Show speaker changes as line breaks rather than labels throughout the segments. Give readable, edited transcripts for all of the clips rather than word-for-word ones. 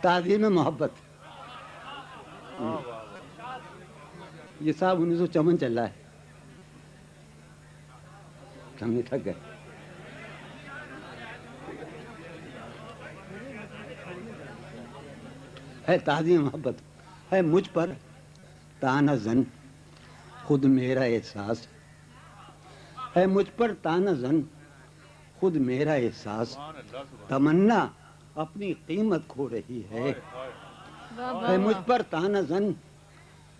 تعظیم محبت یہ صاحب 1954 چل رہا ہے، ہم تھک گئے۔ ہے تعظیم محبت، ہے مجھ پر تانہ زن خود میرا احساس، ہے مجھ پر تانہ زن خود میرا احساس، تمنا اپنی قیمت کھو رہی ہے مجھ پر تانہ زن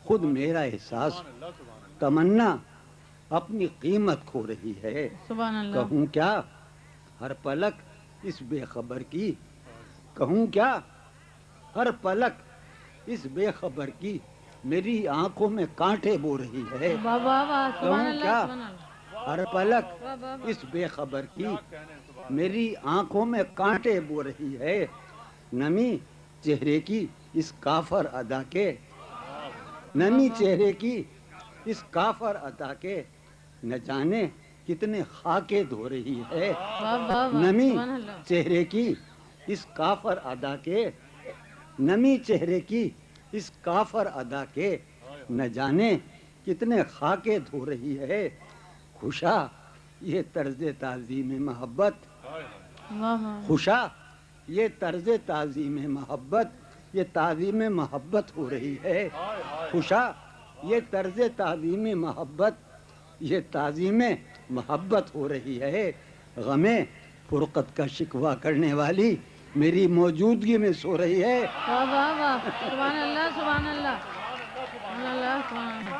خود میرا احساس، تمنا اپنی قیمت کھو رہی ہے۔ کہوں کیا ہر پلک اس بے خبر کی، کہوں کیا ہر پلک اس بے خبر کی، میری آنکھوں میں کانٹے بو رہی ہے۔ کہوں کیا ہر پلک اس بے خبر کی، میری آنکھوں میں کانٹے بو رہی ہے۔ نمی چہرے کی اس کافر ادا کے، نمی چہرے کی اس کافر ادا کے، نہ جانے کتنے خاکے دھو رہی ہے۔ نمی چہرے کی اس کافر ادا کے، نمی چہرے کی اس کافر ادا کے، نہ جانے کتنے خاکے دھو رہی ہے۔ خوشا یہ طرز تعظیم محبت، خوشا یہ طرز تعظیم محبت، یہ تعظیم محبت ہو رہی ہے۔ خوشا یہ طرز تعظیم محبت، یہ تعظیم محبت ہو رہی ہے۔ غم فرقت کا شکوہ کرنے والی میری موجودگی میں سو رہی ہے۔
واہ واہ واہ، سبحان اللہ سبحان اللہ سبحان اللہ سبحان اللہ۔